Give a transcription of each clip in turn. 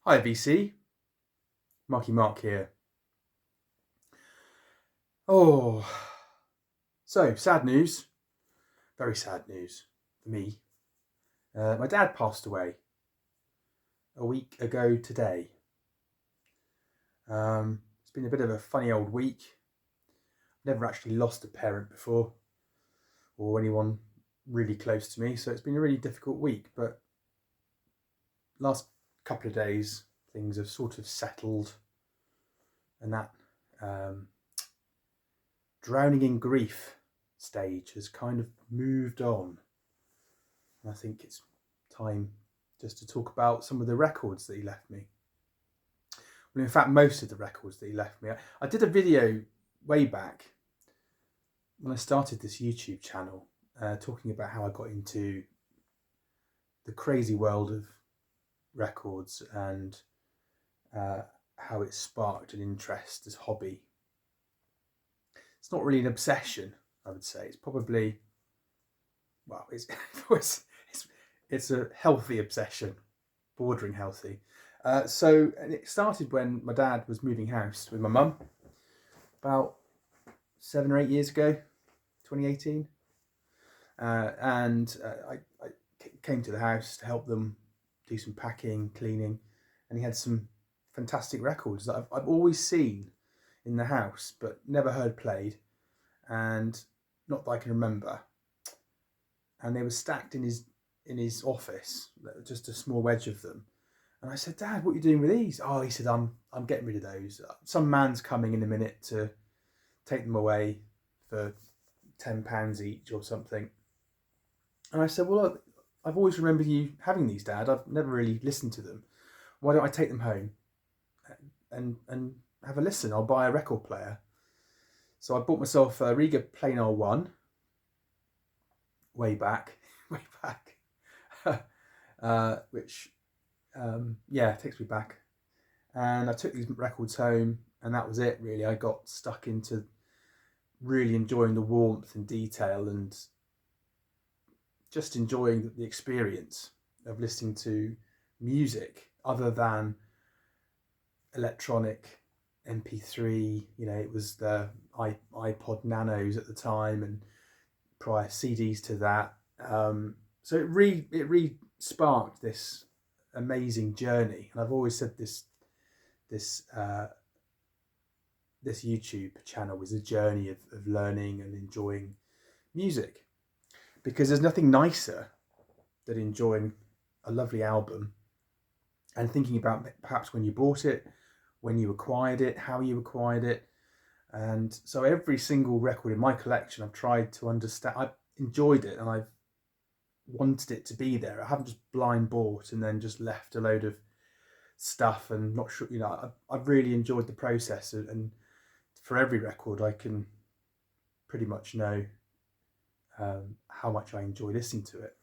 Hi VC, Marky-mark here. Oh, so sad news, very sad news for me. My dad passed away a week ago today. It's been a bit of a funny old week. Never actually lost a parent before, or anyone really close to me, so it's been a really difficult week. But last couple of days, things have sort of settled, and that drowning in grief stage has kind of moved on. And I think it's time just to talk about some of the records that he left me. Well, in fact, most of the records that he left me. I did a video way back when I started this YouTube channel talking about how I got into the crazy world of records and how it sparked an interest as hobby. It's not really an obsession, I would say. It's probably, well, it's a healthy obsession, bordering healthy. And it started when my dad was moving house with my mum about 7 or 8 years ago, 2018. I came to the house to help them do some packing, cleaning, and he had some fantastic records that I've always seen in the house but never heard played, and not that I can remember. And they were stacked in his office, just a small wedge of them. And I said, Dad, what are you doing with these? Oh, he said, I'm getting rid of those. Some man's coming in a minute to take them away for £10 each or something. And I said, well, I've always remembered you having these, Dad. I've never really listened to them. Why don't I take them home and have a listen? I'll buy a record player. So I bought myself a Riga Plain R1 way back, which takes me back. And I took these records home, and that was it, really. I got stuck into really enjoying the warmth and detail and just enjoying the experience of listening to music other than electronic MP3. It was the iPod Nanos at the time, and prior CDs to that. So it re-sparked this amazing journey. And I've always said this YouTube channel was a journey of learning and enjoying music, because there's nothing nicer than enjoying a lovely album and thinking about perhaps when you bought it, when you acquired it, how you acquired it. And so every single record in my collection, I've tried to understand. I've enjoyed it and I've wanted it to be there. I haven't just blind bought and then just left a load of stuff and not sure. I've really enjoyed the process, and for every record I can pretty much know how much I enjoy listening to it.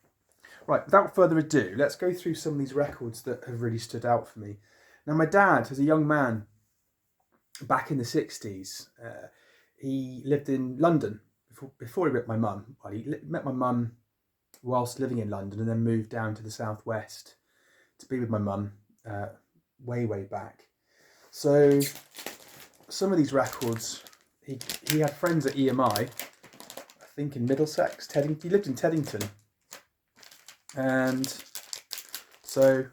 Right, without further ado, let's go through some of these records that have really stood out for me. Now, my dad, as a young man back in the 60s, he lived in London before he met my mum. Well, he met my mum whilst living in London and then moved down to the southwest to be with my mum way back. So some of these records, he had friends at EMI, I think in Middlesex, He lived in Teddington. And so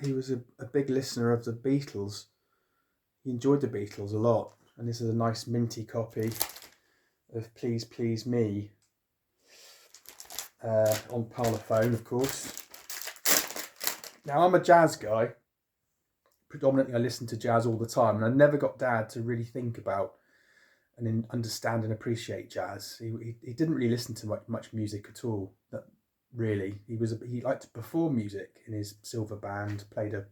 he was a big listener of the Beatles. He enjoyed the Beatles a lot. And this is a nice minty copy of Please Please Me on Parlophone, of course. Now, I'm a jazz guy. Predominantly, I listen to jazz all the time, and I never got Dad to really think about and understand and appreciate jazz. He didn't really listen to much music at all. Really, he liked to perform music in his silver band, played a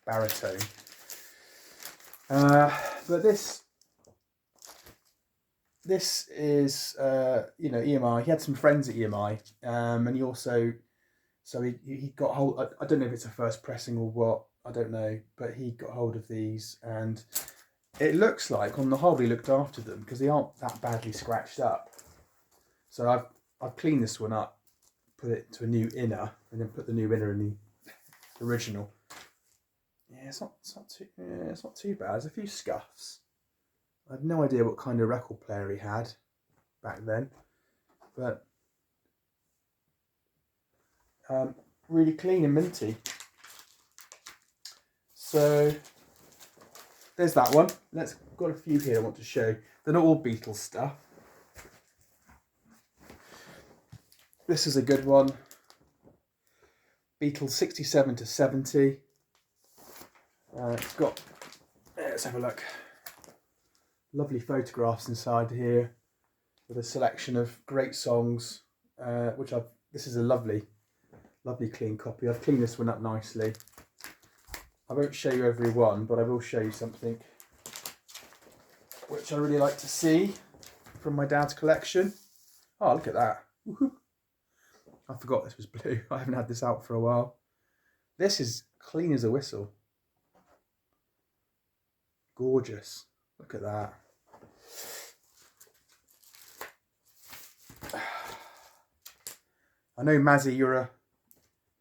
baritone. But this is EMI. He had some friends at EMI, and he also he got hold. I don't know if it's a first pressing or what. I don't know, but he got hold of these, and it looks like on the whole he looked after them because they aren't that badly scratched up. So I've cleaned this one up, put it to a new inner, and then put the new inner in the original. it's not too bad. There's a few scuffs. I have no idea what kind of record player he had back then, but really clean and minty. So there's that one. Got a few here I want to show. They're not all Beatles stuff. This is a good one. Beatles 67 to 70. It's got, let's have a look. Lovely photographs inside here with a selection of great songs, this is a lovely clean copy. I've cleaned this one up nicely. I won't show you every one, but I will show you something which I really like to see from my dad's collection. Oh, look at that. Woohoo. I forgot this was blue. I haven't had this out for a while. This is clean as a whistle. Gorgeous. Look at that. I know, Mazzy, you're a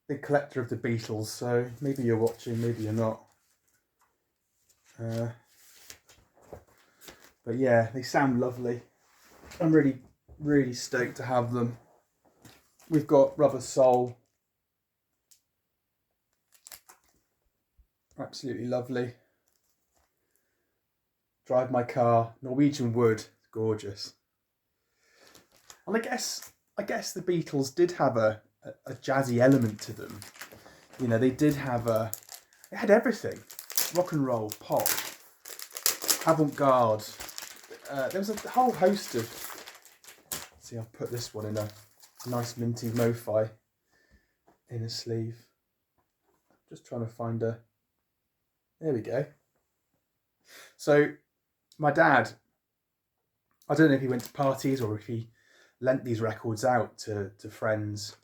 big collector of the Beatles, so maybe you're watching, maybe you're not. But yeah, they sound lovely. I'm really, really stoked to have them. We've got Rubber Soul. Absolutely lovely. Drive My Car. Norwegian Wood. Gorgeous. And I guess the Beatles did have a jazzy element to them. You know, they had everything. Rock and roll, pop, avant-garde. There was a whole host of... See, I'll put this one in a nice minty mo-fi in a sleeve. Just trying to find a... There we go. So, my dad, I don't know if he went to parties or if he lent these records out to friends,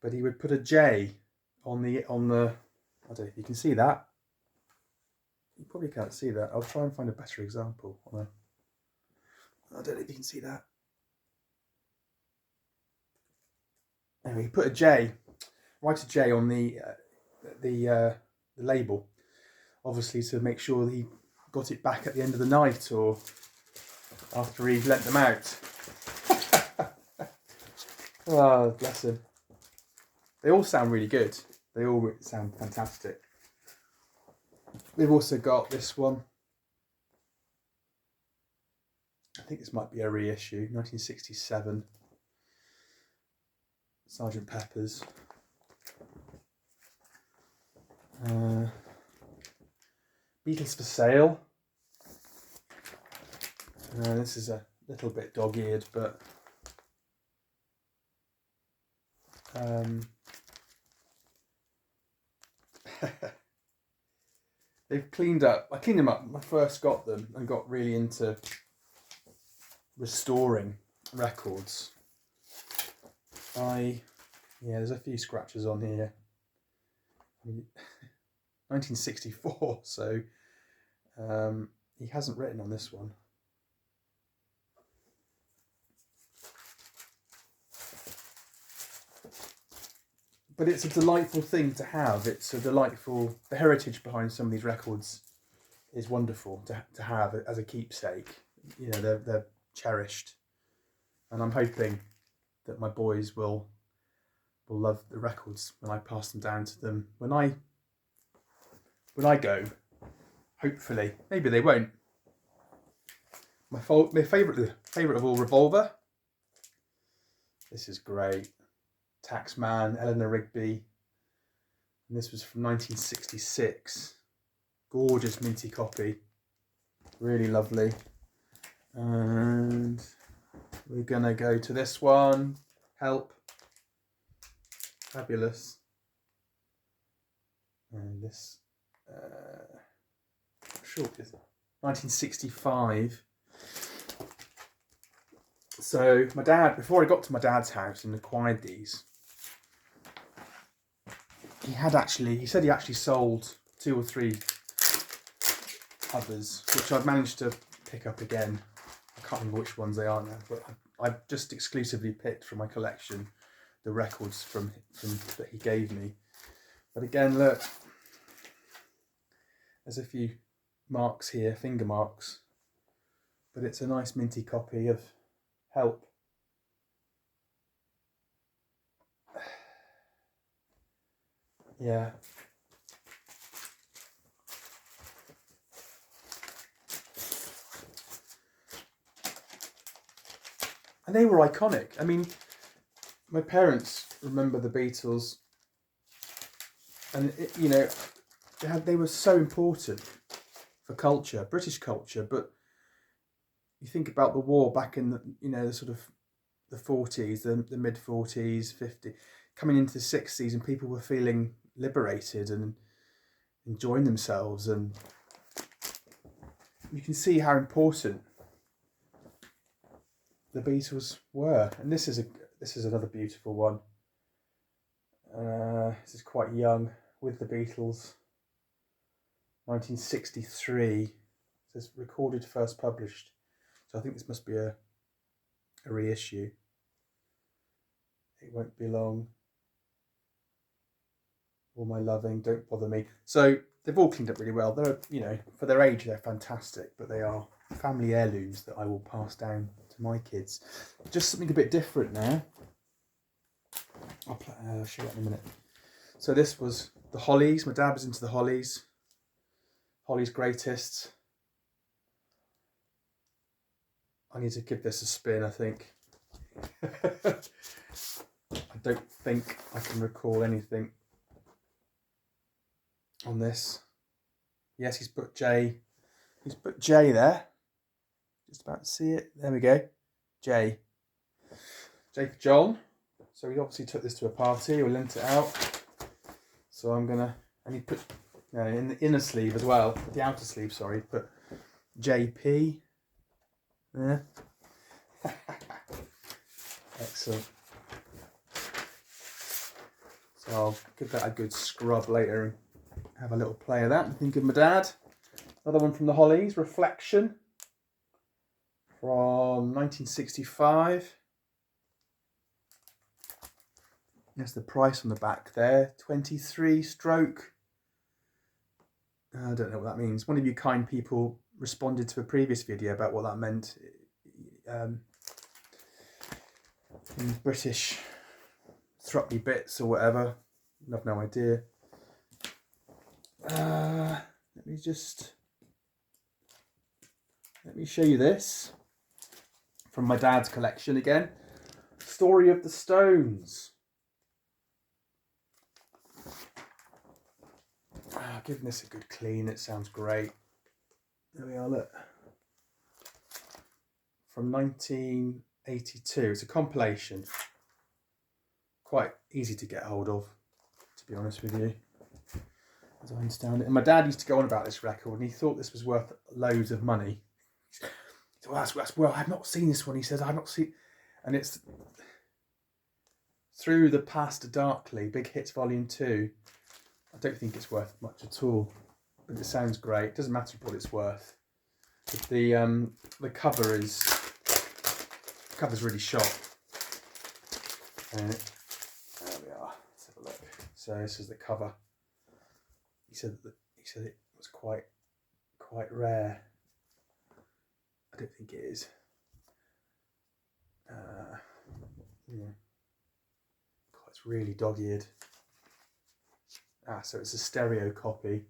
but he would put a J on the I don't know if you can see that. You probably can't see that. I'll try and find a better example. I don't know if you can see that. Anyway, he put a J, write a J on the label, obviously to make sure that he got it back at the end of the night or after he lent them out. Oh, bless him. They all sound really good. They all sound fantastic. We've also got this one. I think this might be a reissue, 1967. Sgt. Pepper's. Beatles for Sale. This is a little bit dog-eared, but they've cleaned up. I cleaned them up when I first got them and got really into restoring records. There's a few scratches on here. 1964, so he hasn't written on this one. But it's a delightful thing to have. It's a delightful... The heritage behind some of these records is wonderful to have as a keepsake. You know, they're cherished. And I'm hoping that my boys will love the records when I pass them down to them. When I go, hopefully. Maybe they won't. My favourite of all, Revolver. This is great. Taxman, Eleanor Rigby, and this was from 1966. Gorgeous minty copy, really lovely. And we're gonna go to this one, Help, fabulous. And this, short is 1965. So my dad, before I got to my dad's house and acquired these, he said he actually sold 2 or 3 others, which I've managed to pick up again. I can't remember which ones they are now, but I've just exclusively picked from my collection the records from that he gave me. But again, look, There's a few marks here, finger marks, but it's a nice minty copy of Help. Yeah. And they were iconic. I mean, my parents remember the Beatles, and they were so important for culture, British culture. But you think about the war back in the sort of the 40s, the mid 40s, 50, coming into the 60s, and people were feeling liberated and enjoying themselves, and you can see how important the Beatles were. And this is another beautiful one. This is quite young, with the Beatles, 1963. It says recorded, first published. So I think this must be a reissue. It won't be long. All my loving, don't bother me. So they've all cleaned up really well. They're, for their age, they're fantastic, but they are family heirlooms that I will pass down to my kids. Just something a bit different now. I'll show you that in a minute. So this was the Hollies. My dad was into the Hollies. Hollies greatest. I need to give this a spin, I think. I don't think I can recall anything on this. Yes, he's put J there. Just about to see it. There we go. J for John. So he obviously took this to a party or lent it out. So I'm gonna, and he put in the inner sleeve as well, the outer sleeve, sorry, put JP there. Excellent. So I'll give that a good scrub later and have a little play of that and think of my dad. Another one from the Hollies, Reflection, from 1965. That's the price on the back there, 23 stroke. I don't know what that means. One of you kind people responded to a previous video about what that meant in British thruppy bits or whatever. I've no idea. Let me show you this from my dad's collection again. Story of the Stones. Giving this a good clean, it sounds great. There we are, look. From 1982, it's a compilation. Quite easy to get hold of, to be honest with you, as I understand it. And my dad used to go on about this record, and he thought this was worth loads of money. He said, well, I've not seen this one. He says, I've not seen, and it's Through the Past Darkly, Big Hits Volume 2. I don't think it's worth much at all, but it sounds great. It doesn't matter what it's worth. But the cover's really sharp. There we are. Let's have a look. So this is the cover. He said it was quite rare. I don't think it is. Yeah. God, it's really dog-eared. So it's a stereo copy.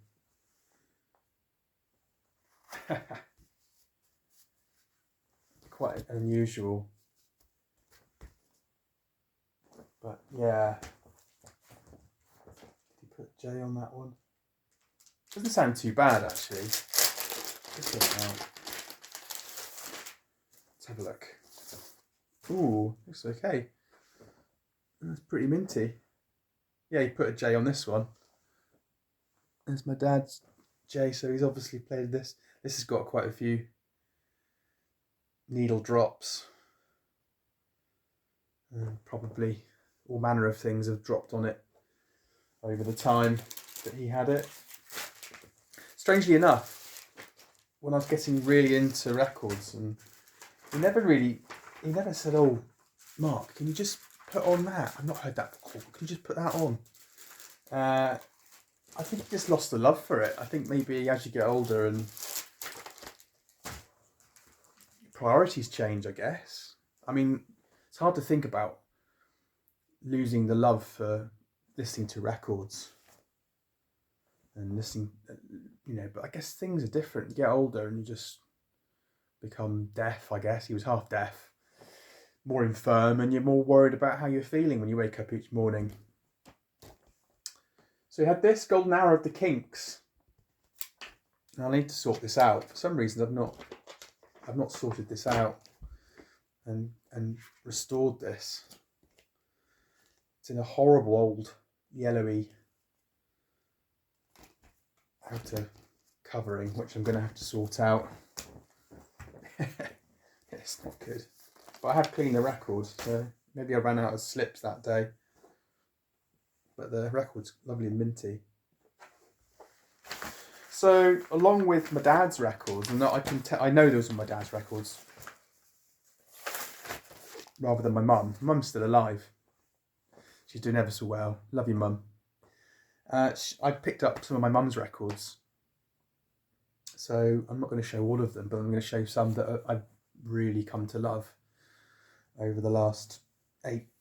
Quite unusual. But yeah. Did you put J on that one? Doesn't sound too bad actually. Let's have a look. Ooh, looks okay. That's pretty minty. Yeah, you put a J on this one. There's my dad's J, so he's obviously played this. This has got quite a few needle drops. Probably all manner of things have dropped on it over the time that he had it. Strangely enough, when I was getting really into records, and he never said, "Oh, Mark, can you just put on that? I've not heard that before. Can you just put that on?" I think he just lost the love for it. I think maybe as you get older and priorities change, I guess. I mean, it's hard to think about losing the love for listening to records and listening, but I guess things are different. You get older and you just become deaf, I guess. He was half deaf, more infirm, and you're more worried about how you're feeling when you wake up each morning. So he had this Golden Hour of the Kinks. And I need to sort this out. For some reason I've not sorted this out and restored this. It's in a horrible old yellowy outer covering, which I'm going to have to sort out. It's not good. But I have cleaned the record, so maybe I ran out of slips that day. But the record's lovely and minty. So, along with my dad's records, and I know those are my dad's records, rather than my mum. Mum's still alive. She's doing ever so well. Love you, Mum. I picked up some of my mum's records. So I'm not going to show all of them, but I'm going to show some that I've really come to love over the last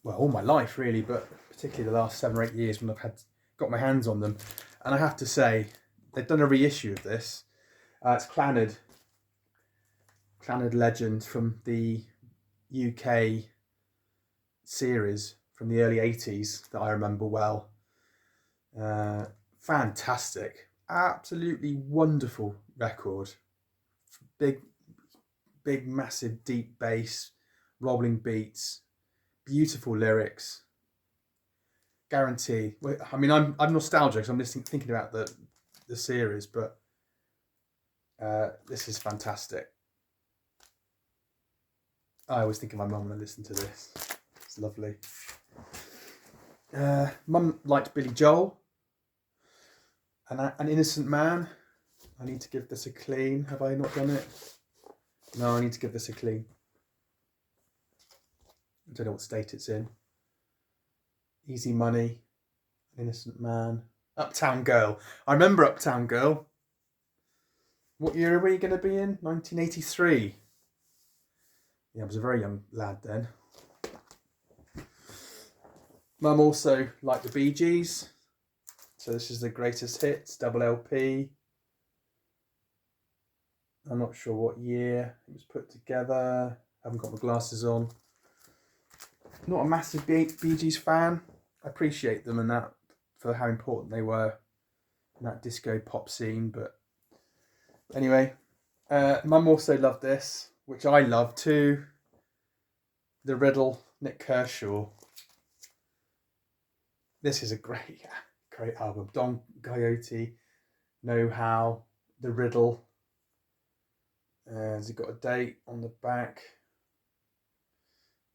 all my life really, but particularly the last 7 or 8 years when I've got my hands on them. And I have to say, they've done a reissue of this. It's Clannad Legend from the UK series from the early 80s that I remember well. Fantastic, absolutely wonderful record. Big, massive, deep bass, rolling beats, beautiful lyrics. Guarantee. I mean, I'm nostalgic, so I'm thinking about the series, but this is fantastic. I always think of my mum when I listen to this. It's lovely. Mum liked Billy Joel. An Innocent Man. I need to give this a clean. Have I not done it? No, I need to give this a clean. I don't know what state it's in. Easy Money. An Innocent Man. Uptown Girl. I remember Uptown Girl. What year are we going to be in? 1983. Yeah, I was a very young lad then. Mum also liked the Bee Gees. So this is the greatest hits, double LP. I'm not sure what year it was put together. Haven't got my glasses on. Not a massive Bee Gees fan. I appreciate them and that for how important they were in that disco pop scene. But anyway, Mum also loved this, which I love too. The Riddle, Nick Kershaw. This is a great album. Don Quixote, Know How, The Riddle. Has it got a date on the back?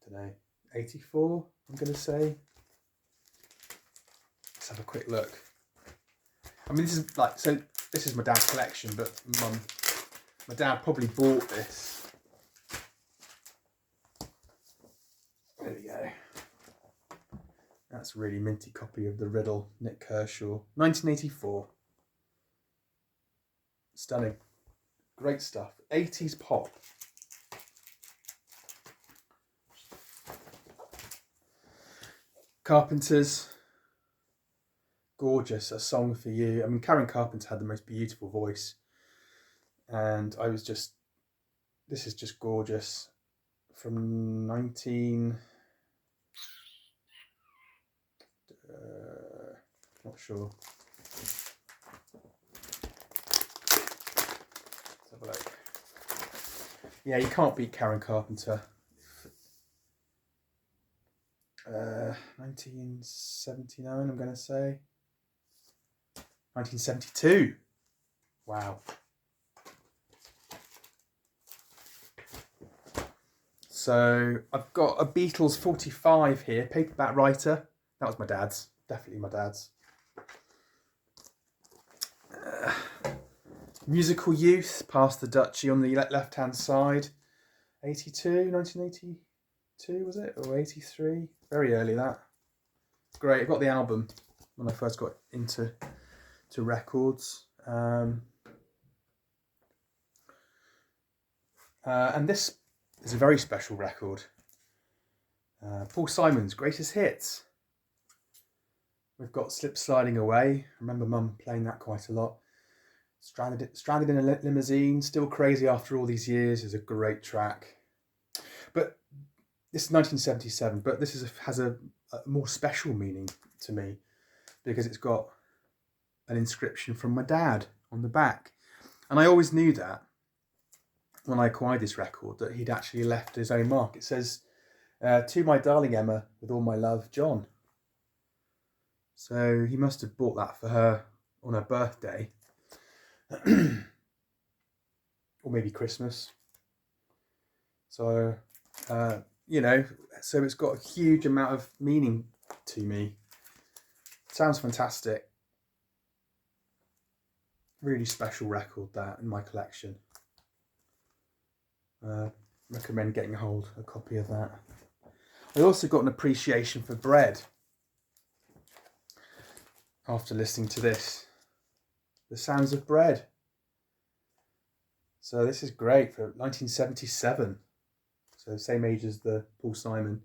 I don't know, 84, I'm going to say. Let's have a quick look. I mean, this is my dad's collection, but my dad probably bought this. There we go. That's a really minty copy of The Riddle, Nick Kershaw, 1984. Stunning. Great stuff. 80s pop. Carpenters. Gorgeous. A Song for You. I mean, Karen Carpenter had the most beautiful voice. And this is just gorgeous. From 19... not sure. Let's have a look. Yeah, you can't beat Karen Carpenter. 1979, I'm going to say. 1972. Wow. So I've got a Beatles 45 here, paperback writer. That was my dad's, definitely my dad's. Musical Youth, Past the Duchy on the left-hand side. 1982 was it? Or 83? Very early that. Great, I got the album when I first got into to records. And this is a very special record. Paul Simon's Greatest Hits. We've got Slip Sliding Away. I remember Mum playing that quite a lot. Stranded in a Limousine, Still Crazy After All These Years is a great track. But this is 1977, but this has a more special meaning to me because it's got an inscription from my dad on the back. And I always knew that when I acquired this record, that he'd actually left his own mark. It says, "To my darling Emma, with all my love, John." So he must have bought that for her on her birthday. Or maybe Christmas. So, you know, so it's got a huge amount of meaning to me. Sounds fantastic. Really special record, that, in my collection. Recommend getting a copy of that. I also got an appreciation for bread after listening to this. The Sounds of Bread. So this is great for 1977. So same age as the Paul Simon.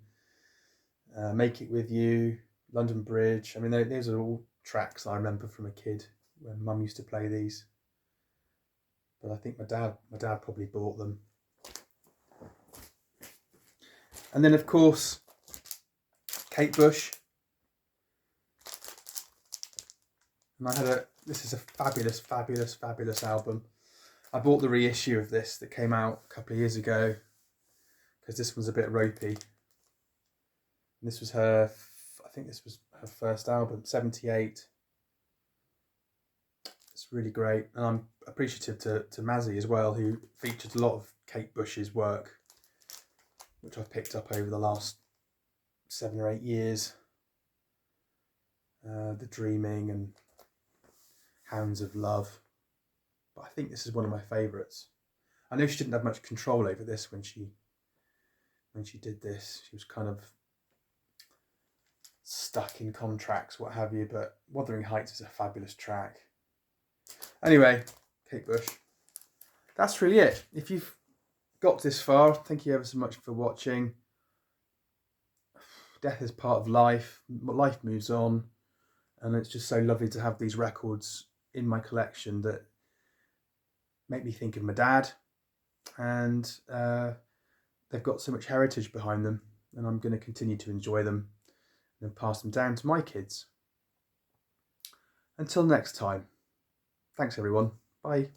Make It With You, London Bridge. I mean, those are all tracks I remember from a kid when Mum used to play these. But I think my dad probably bought them. And then, of course, Kate Bush. And this is a fabulous, fabulous, fabulous album. I bought the reissue of this that came out a couple of years ago because this one's a bit ropey. And this was I think this was her first album, 78. It's really great. And I'm appreciative to Mazzy as well, who featured a lot of Kate Bush's work, which I've picked up over the last 7 or 8 years. The Dreaming and Hounds of Love. But I think this is one of my favourites. I know she didn't have much control over this when she did this. She was kind of stuck in contracts, what have you, but Wuthering Heights is a fabulous track. Anyway, Kate Bush. That's really it. If you've got this far, thank you ever so much for watching. Death is part of life. Life moves on. And it's just so lovely to have these records in my collection that make me think of my dad. And they've got so much heritage behind them. And I'm going to continue to enjoy them and pass them down to my kids. Until next time. Thanks, everyone. Bye.